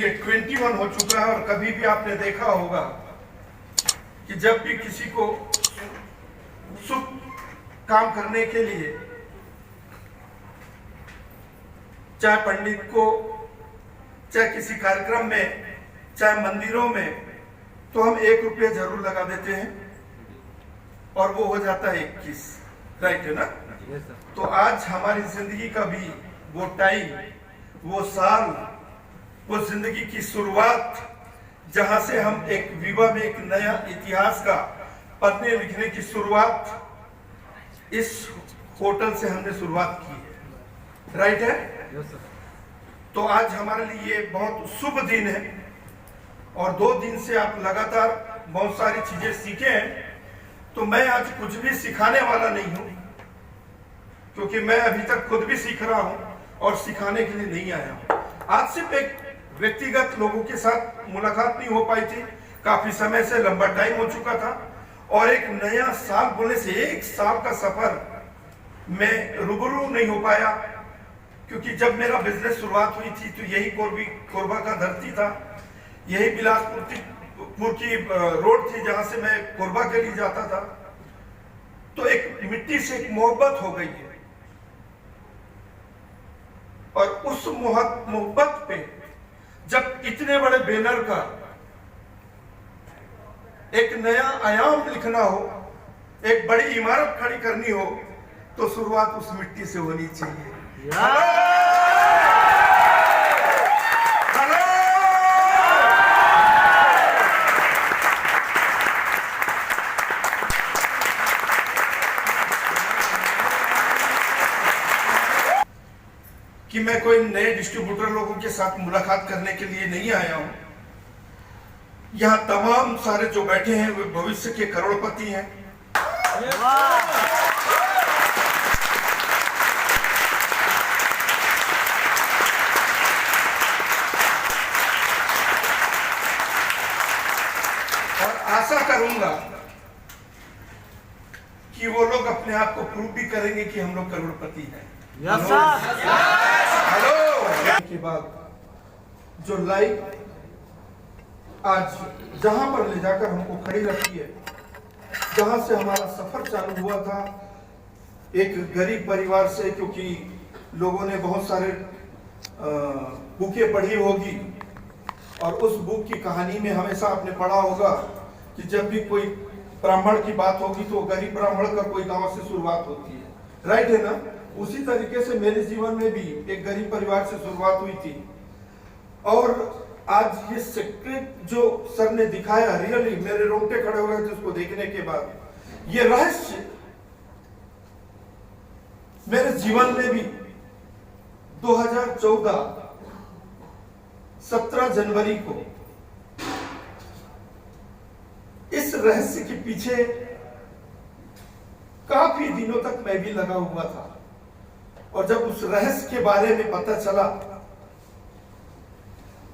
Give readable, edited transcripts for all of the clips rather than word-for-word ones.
ये 21 हो चुका है। और कभी भी आपने देखा होगा कि जब भी किसी को शुभ काम करने के लिए, चाहे पंडित को, चाहे किसी कार्यक्रम में, चाहे मंदिरों में, तो हम 1 रुपया जरूर लगा देते हैं और वो हो जाता है 21। राइट है ना? तो आज हमारी जिंदगी का भी वो टाइम, वो साल, वो जिंदगी की शुरुआत, जहां से हम एक विवाह में एक नया इतिहास का पढ़ने लिखने की शुरुआत इस होटल से हमने शुरुआत की है। राइट है? तो आज हमारे लिए बहुत शुभ दिन है और 2 दिन से आप लगातार बहुत सारी चीजें सीखे हैं। तो मैं आज कुछ भी सिखाने वाला नहीं हूं, क्योंकि मैं अभी तक खुद भी सीख रहा हूं और सिखाने के लिए नहीं आया हूं। आज सिर्फ एक व्यक्तिगत लोगों के साथ मुलाकात नहीं हो पाई थी, काफी समय से लंबा टाइम हो चुका था, और एक नया साल बोलने से 1 साल का सफर में रूबरू नहीं हो पाया, क्योंकि जब मेरा बिजनेस शुरुआत हुई थी तो यही कोरबा का धरती था, यही बिलासपुर की रोड थी जहां से मैं कोरबा के लिए जाता था। तो एक मिट्टी से एक मोहब्बत हो गई है, और उस मोहब्बत पे जब इतने बड़े बैनर का एक नया आयाम लिखना हो, एक बड़ी इमारत खड़ी करनी हो, तो शुरुआत उस मिट्टी से होनी चाहिए। कि मैं कोई नए डिस्ट्रीब्यूटर लोगों के साथ मुलाकात करने के लिए नहीं आया हूं। यहां तमाम सारे जो बैठे हैं वे भविष्य के करोड़पति हैं। और आशा करूंगा कि वो लोग अपने आप को प्रूव भी करेंगे कि हम लोग करोड़पति हैं। हेलो के बाद जो लाइफ आज जहां पर ले जाकर हमको खड़ी रखी है, जहां से हमारा सफर चालू हुआ था एक गरीब परिवार से, क्योंकि लोगों ने बहुत सारे बुकें पढ़ी होगी और उस बुक की कहानी में हमेशा आपने पढ़ा होगा कि जब भी कोई ब्राह्मण की बात होगी तो गरीब ब्राह्मण का कोई गांव से शुरुआत होती है। राइट है ना? उसी तरीके से मेरे जीवन में भी एक गरीब परिवार से शुरुआत हुई थी, और आज ये सीक्रेट जो सर ने दिखाया, रियली मेरे रोंगटे खड़े हो गए थे उसको देखने के बाद। ये रहस्य मेरे जीवन में भी 2014 17 जनवरी को इस रहस्य के पीछे काफी दिनों तक मैं भी लगा हुआ था, और जब उस रहस्य के बारे में पता चला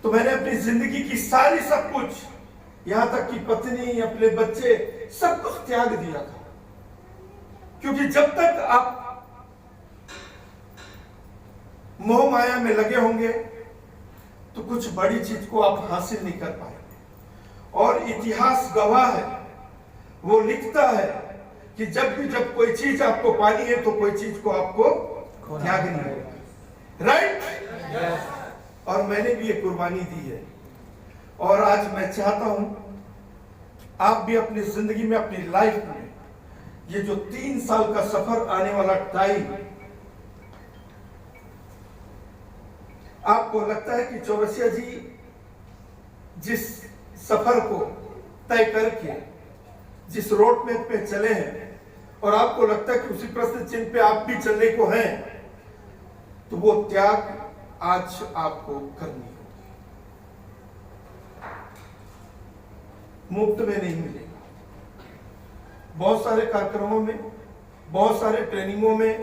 तो मैंने अपनी जिंदगी की सारी सब कुछ, यहां तक कि पत्नी, अपने बच्चे, सब कुछ त्याग दिया था। क्योंकि जब तक आप मोह माया में लगे होंगे तो कुछ बड़ी चीज को आप हासिल नहीं कर पाएंगे। और इतिहास गवाह है, वो लिखता है कि जब कोई चीज आपको पानी है तो कोई चीज को आपको त्यागनी है। राइट? और मैंने भी ये कुर्बानी दी है, और आज मैं चाहता हूं आप भी अपनी जिंदगी में, अपनी लाइफ में, ये जो 3 साल का सफर आने वाला टाइम, आपको लगता है कि चौरसिया जी जिस सफर को तय करके जिस रोड में पे चले हैं, और आपको लगता है कि उसी प्रश्न चिन्ह पे आप भी चलने को हैं, तो वो त्याग आज आपको करनी होगी। मुफ्त में नहीं मिलेगा। बहुत सारे कार्यक्रमों में, बहुत सारे ट्रेनिंगों में,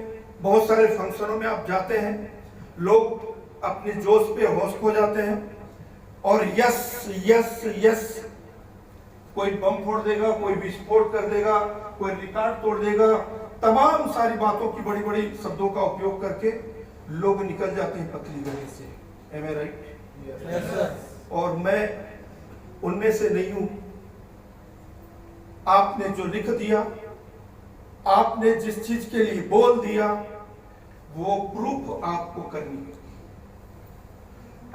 बहुत सारे फंक्शनों में आप जाते हैं, लोग अपने जोश पे होश खो जाते हैं और यस यस यस, कोई बम फोड़ देगा, कोई विस्फोट कर देगा, कोई रिकॉर्ड तोड़ देगा, तमाम सारी बातों की बड़ी बड़ी शब्दों का उपयोग करके लोग निकल जाते हैं पतली गली से। Am I right? Yes, sir. और मैं उनमें से नहीं हूं। आपने जो लिख दिया, आपने जिस चीज के लिए बोल दिया, वो प्रूफ आपको करनी है।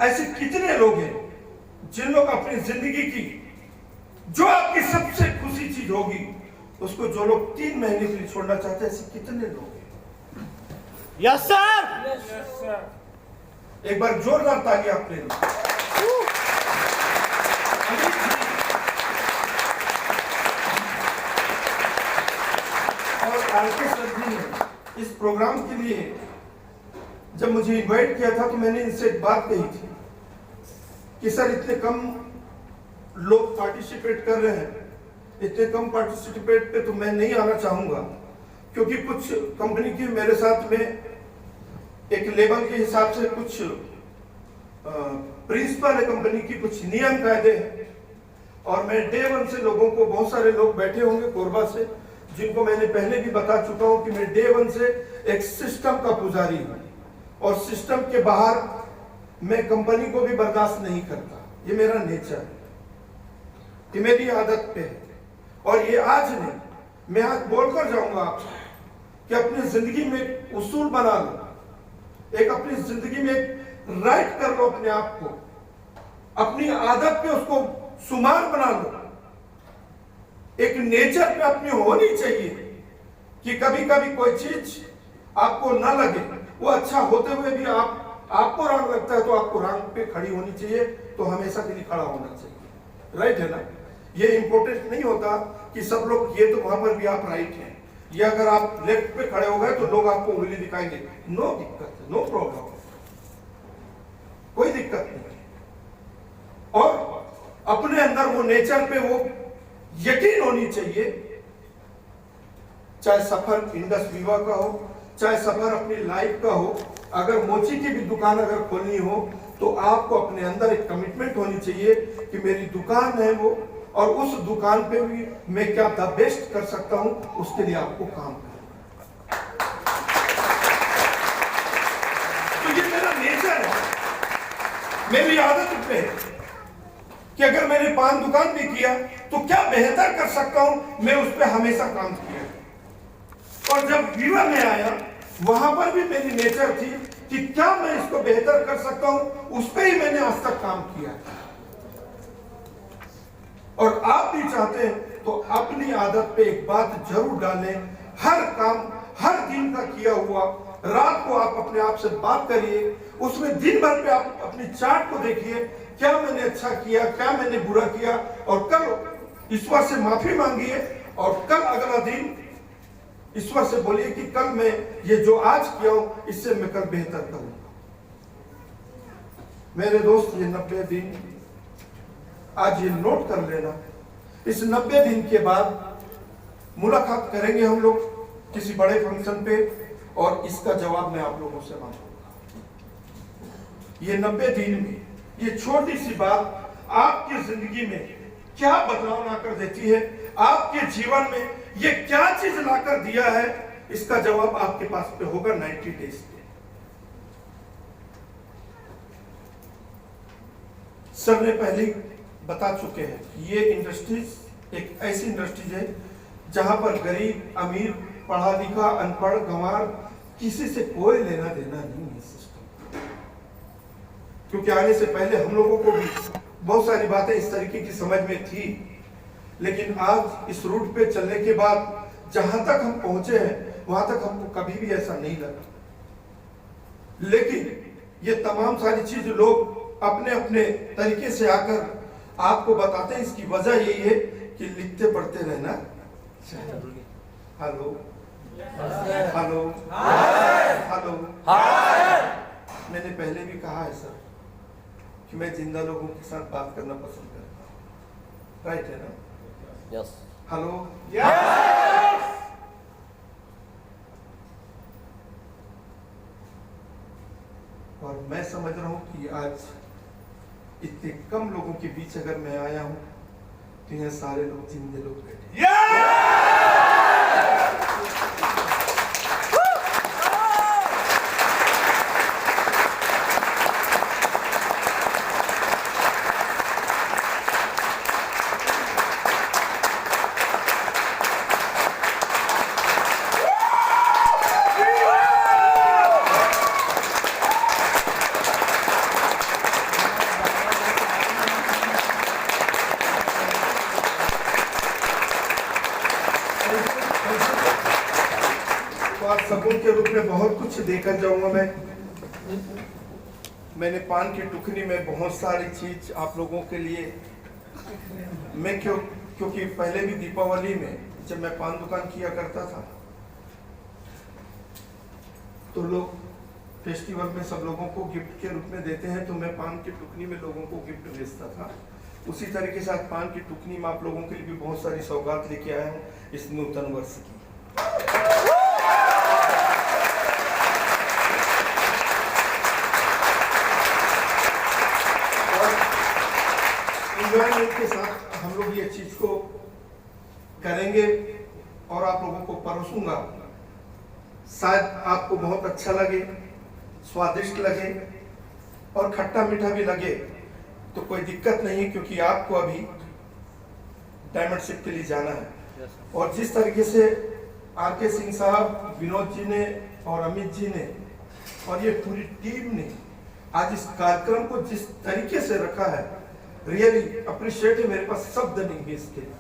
ऐसे कितने लोग हैं जिन लोग अपनी जिंदगी की जो आपकी सबसे खुशी चीज होगी उसको जो लोग 3 महीने के लिए छोड़ना चाहते हैं, ऐसे कितने लोग हैं? Yes sir. एक बार जोरदार ताली आपने दी। और आरके सर जी ने इस प्रोग्राम के लिए जब मुझे इनवाइट किया था तो मैंने इनसे एक बात कही थी कि सर इतने कम लोग पार्टिसिपेट कर रहे हैं, इतने कम पार्टिसिपेट पे तो मैं नहीं आना चाहूंगा, क्योंकि कुछ कंपनी की मेरे साथ में एक लेवल के हिसाब से कुछ प्रिंसिपल है कंपनी की, कुछ नियम कायदे हैं। और मैं डे 1 से लोगों को, बहुत सारे लोग बैठे होंगे कोरबा से, जिनको मैंने पहले भी बता चुका हूं कि मैं डे 1 से एक सिस्टम का पुजारी हूं और सिस्टम के बाहर मैं कंपनी को भी बर्दाश्त नहीं करता। ये मेरा नेचर है, ये मेरी आदत पे है। और ये आज नहीं, मैं आज बोलकर जाऊंगा आपसे कि अपनी जिंदगी में उसूल बना लो, एक अपनी जिंदगी में राइट कर लो अपने आप को, अपनी आदत पे उसको सुमार बना लो। एक नेचर पे अपनी होनी चाहिए कि कभी कभी कोई चीज आपको ना लगे, वो अच्छा होते हुए भी आपको रंग लगता है तो आपको रंग पे खड़ी होनी चाहिए, तो हमेशा के लिए खड़ा होना चाहिए। राइट है ना? ये इंपॉर्टेंट नहीं होता कि सब लोग ये तो वहां पर भी आप राइट हैं, ये अगर आप लेफ्ट पे खड़े हो गए तो लोग आपको उंगली दिखाएंगे, नो दिक्कत है, नो प्रॉब्लम, कोई दिक्कत नहीं। और अपने अंदर वो नेचर पे वो यकीन होनी चाहिए, चाहे सफर इंडस विवा का हो, चाहे सफर अपनी लाइफ का हो। अगर मोची की भी दुकान अगर खोलनी हो तो आपको अपने अंदर एक कमिटमेंट होनी चाहिए कि मेरी दुकान है वो, और उस दुकान पे भी मैं क्या द बेस्ट कर सकता हूं, उसके लिए आपको काम करना। तो ये मेरा नेचर है, मेरी आदत पे है कि अगर मैंने पान दुकान भी किया तो क्या बेहतर कर सकता हूं, मैं उस पर हमेशा काम किया। और जब विवा में आया वहां पर भी मेरी नेचर थी कि क्या मैं इसको बेहतर कर सकता हूं, उस पर ही मैंने आज तक काम किया। और आप भी चाहते हैं तो अपनी आदत पे एक बात जरूर डालें, हर काम हर दिन का किया हुआ रात को आप अपने आप से बात करिए, उसमें दिन भर पे आप अपनी चार्ट को देखिए, क्या मैंने अच्छा किया, क्या मैंने बुरा किया, और कल ईश्वर से माफी मांगिए। और कल अगला दिन ईश्वर से बोलिए कि कल मैं ये जो आज किया हूं इससे मैं कल बेहतर करूंगा। मेरे दोस्त, ये 90 दिन आज ये नोट कर लेना। इस 90 दिन के बाद मुलाकात करेंगे हम लोग किसी बड़े फंक्शन पे, और इसका जवाब मैं आप लोगों से मांगूंगा। ये 90 दिन में ये छोटी सी बात आपकी जिंदगी में क्या बदलाव लाकर देती है, आपके जीवन में ये क्या चीज लाकर दिया है, इसका जवाब आपके पास पे होगा 90 डेज पे। सर ने पहले बता चुके हैं, ये इंडस्ट्रीज एक ऐसी इंडस्ट्रीज है जहां पर गरीब अमीर, पढ़ा लिखा अनपढ़ गंवार किसी से कोई लेना देना नहीं है सिस्टम। क्योंकि आने से पहले हम लोगों को भी बहुत सारी बातें इस तरीके की समझ में थी, लेकिन आज इस रूट पे चलने के बाद जहां तक हम पहुंचे हैं वहां तक हमको कभी भी ऐसा नहीं लगा। लेकिन ये तमाम सारी चीज लोग अपने अपने तरीके से आकर आपको बताते हैं। इसकी वजह यही है कि लिखते पढ़ते रहना चाहिए। हेलो हेलो हेलो, मैंने पहले भी कहा है सर कि मैं जिंदा लोगों के साथ बात करना पसंद करता हूँ। राइट है ना? यस। हेलो, और मैं समझ रहा हूं कि आज इतने कम लोगों के बीच अगर मैं आया हूं तो यहाँ सारे लोग जिंदे लोग बैठे। आज सबूत के रूप में बहुत कुछ देकर जाऊंगा मैंने पान की टुकनी में बहुत सारी चीज आप लोगों के लिए मैं क्योंकि पहले भी दीपावली में जब मैं पान दुकान किया करता था तो लोग फेस्टिवल में सब लोगों को गिफ्ट के रूप में देते हैं, तो मैं पान की टुकनी में लोगों को गिफ्ट भेजता था। उसी तरीके से पान की टुकनी में आप लोगों के लिए भी बहुत सारी सौगात लेके आया हूँ इस नूतन वर्ष की। और एंजॉयमेंट के साथ हम लोग ये चीज को करेंगे और आप लोगों को परोसूंगा। शायद आपको बहुत अच्छा लगे, स्वादिष्ट लगे और खट्टा मीठा भी लगे तो कोई दिक्कत नहीं, क्योंकि आपको अभी डायमंड शिप के लिए जाना है। और जिस तरीके से आर.के. सिंह साहब, विनोद जी ने और अमित जी ने और ये पूरी टीम ने आज इस कार्यक्रम को जिस तरीके से रखा है, रियली अप्रिशिएट है। मेरे पास शब्द नहीं है इसके लिए।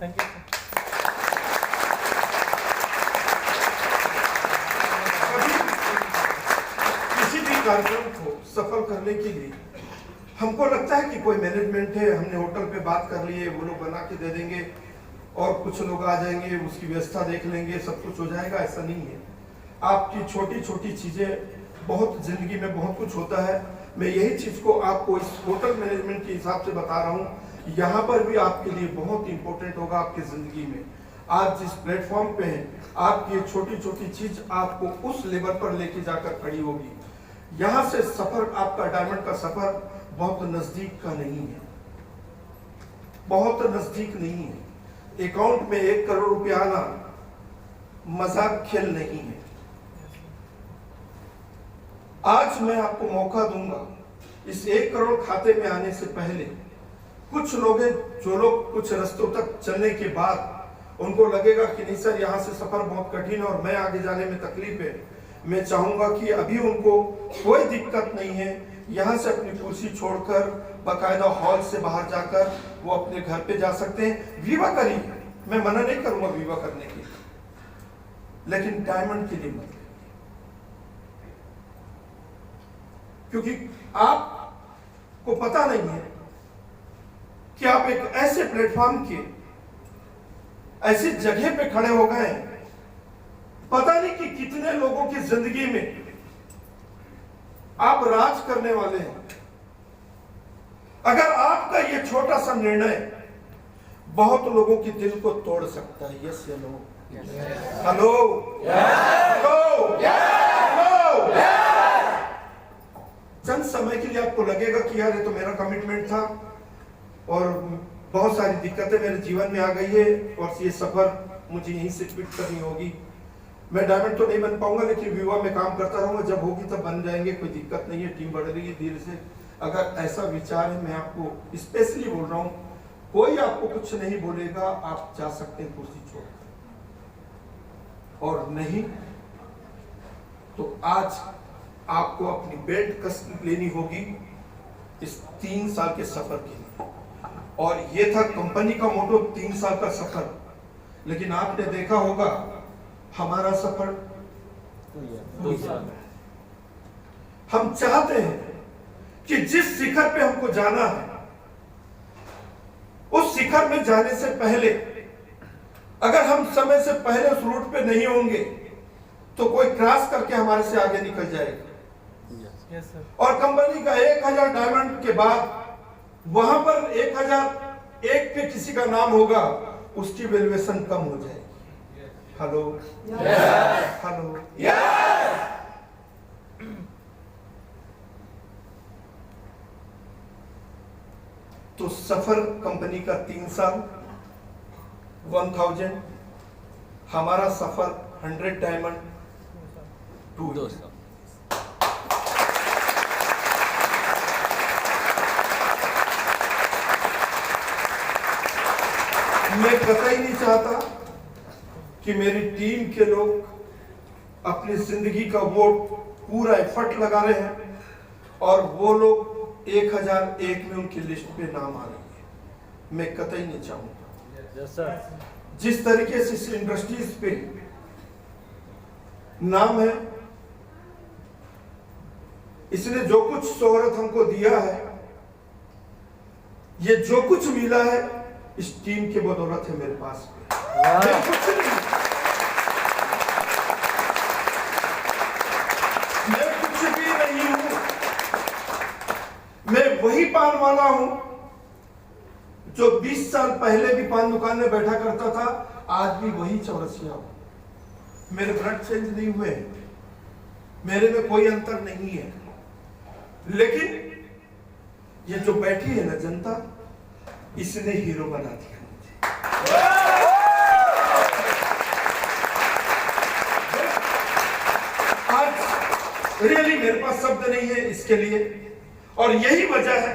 Thank you. कार्यक्रम को सफल करने के लिए हमको लगता है कि कोई मैनेजमेंट है, हमने होटल पे बात कर लिए, वो लोग बना के दे देंगे और कुछ लोग आ जाएंगे, उसकी व्यवस्था देख लेंगे, सब कुछ हो जाएगा। ऐसा नहीं है। आपकी छोटी छोटी चीजें बहुत जिंदगी में बहुत कुछ होता है। मैं यही चीज को आपको इस होटल मैनेजमेंट के हिसाब से बता रहा हूँ। यहाँ पर भी आपके लिए बहुत इंपॉर्टेंट होगा आपकी जिंदगी में। आज जिस प्लेटफॉर्म पे है, आपकी ये छोटी छोटी चीज आपको उस लेवल पर लेके जाकर खड़ी होगी। यहां से सफर, आपका डायमंड का सफर बहुत नजदीक का नहीं है, बहुत नजदीक नहीं है। अकाउंट में 1 करोड़ रुपया आना मजाक खेल नहीं है। आज मैं आपको मौका दूंगा, इस 1 करोड़ खाते में आने से पहले कुछ लोग हैं जो लोग कुछ रास्तों तक चलने के बाद उनको लगेगा कि नहीं सर, यहाँ से सफर बहुत कठिन और मैं आगे जाने में तकलीफ है। मैं चाहूंगा कि अभी उनको कोई दिक्कत नहीं है, यहाँ से अपनी कुर्सी छोड़कर बाकायदा हॉल से बाहर जाकर वो अपने घर पे जा सकते हैं। विवाह करिए, मैं मना नहीं करूंगा विवाह करने के लिए, लेकिन डायमंड के लिए मत, क्योंकि आपको पता नहीं है कि आप एक ऐसे प्लेटफॉर्म के ऐसी जगह पे खड़े हो गए, पता नहीं कि कितने लोगों की जिंदगी में आप राज करने वाले हैं। अगर आपका ये छोटा सा निर्णय बहुत लोगों के दिल को तोड़ सकता है। यस या नो? हेलो, चंद समय के लिए आपको लगेगा कि यार ये तो मेरा कमिटमेंट था और बहुत सारी दिक्कतें मेरे जीवन में आ गई है और ये सफर मुझे यहीं से क्विट करनी होगी। मैं डायमंड तो नहीं बन पाऊंगा, लेकिन विवाह में काम करता रहूंगा, जब होगी तब बन जाएंगे, कोई दिक्कत नहीं है, टीम बढ़ रही है धीरे से। अगर ऐसा विचार है, मैं आपको स्पेशली बोल रहा हूं, कोई आपको कुछ नहीं बोलेगा, आप जा सकते हैं कुर्सी छोड़कर। और नहीं तो आज आपको अपनी बेल्ट कस लेनी होगी इस 3 साल के सफर के लिए। और ये था कंपनी का मोटो, 3 साल का सफर। लेकिन आपने देखा होगा हमारा सफर 2 साल है। हम चाहते हैं कि जिस शिखर पे हमको जाना है, उस शिखर में जाने से पहले अगर हम समय से पहले उस रूट पे नहीं होंगे तो कोई क्रॉस करके हमारे से आगे निकल जाएगा। और कंपनी का 1000 डायमंड के बाद वहां पर 1001 पे किसी का नाम होगा, उसकी वैल्यूएशन कम हो जाएगी। हेलो, हेलो, तो सफर कंपनी का 3 साल 1000, हमारा सफर 100 डायमंड 2 साल। मैं कतई नहीं चाहता कि मेरी टीम के लोग अपनी जिंदगी का वो पूरा एफर्ट लगा रहे हैं और वो लोग 1001 में उनकी लिस्ट पे नाम आ रही है। मैं कतई नहीं चाहूंगा। yes, sir. जिस तरीके से इस इंडस्ट्रीज पे नाम है, इसने जो कुछ शोहरत हमको दिया है, ये जो कुछ मिला है इस टीम के बदौलत है मेरे पास में। मैं कुछ नहीं, मैं कुछ भी नहीं हूं। मैं वही पान वाला हूं जो 20 साल पहले भी पान दुकान में बैठा करता था, आज भी वही चौरसिया हूं। मेरे ब्लड चेंज नहीं हुए, मेरे में कोई अंतर नहीं है। लेकिन ये जो बैठी है ना जनता, इसने हीरो बना दिया मुझे। आज रियली मेरे पास शब्द नहीं है इसके लिए, और यही वजह है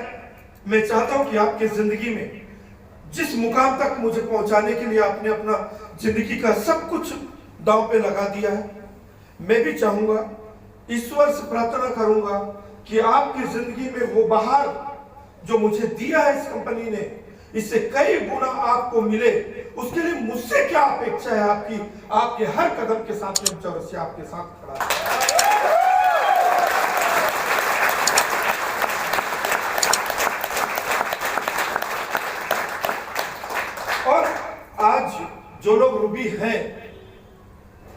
मैं चाहता हूं कि आपकी जिंदगी में जिस मुकाम तक मुझे पहुंचाने के लिए आपने अपना जिंदगी का सब कुछ दांव पे लगा दिया है, मैं भी चाहूंगा, ईश्वर से प्रार्थना करूंगा कि आपकी जिंदगी में वो बहार जो मुझे दिया है इस कंपनी ने, इससे कई गुना आपको मिले। उसके लिए मुझसे क्या अपेक्षा है आपकी? आपके हर कदम के साथ में चौरसिया आपके साथ खड़ा है। और आज जो लोग रूबी हैं,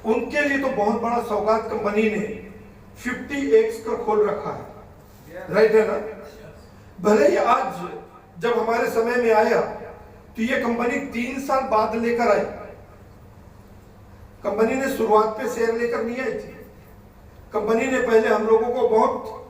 उनके लिए तो बहुत बड़ा सौगात कंपनी ने 50x का खोल रखा है, राइट है ना? भले ही आज जब हमारे समय में आया तो ये कंपनी 3 साल बाद लेकर आई। कंपनी ने शुरुआत पे शेयर लेकर नहीं आई थी। कंपनी ने पहले हम लोगों को बहुत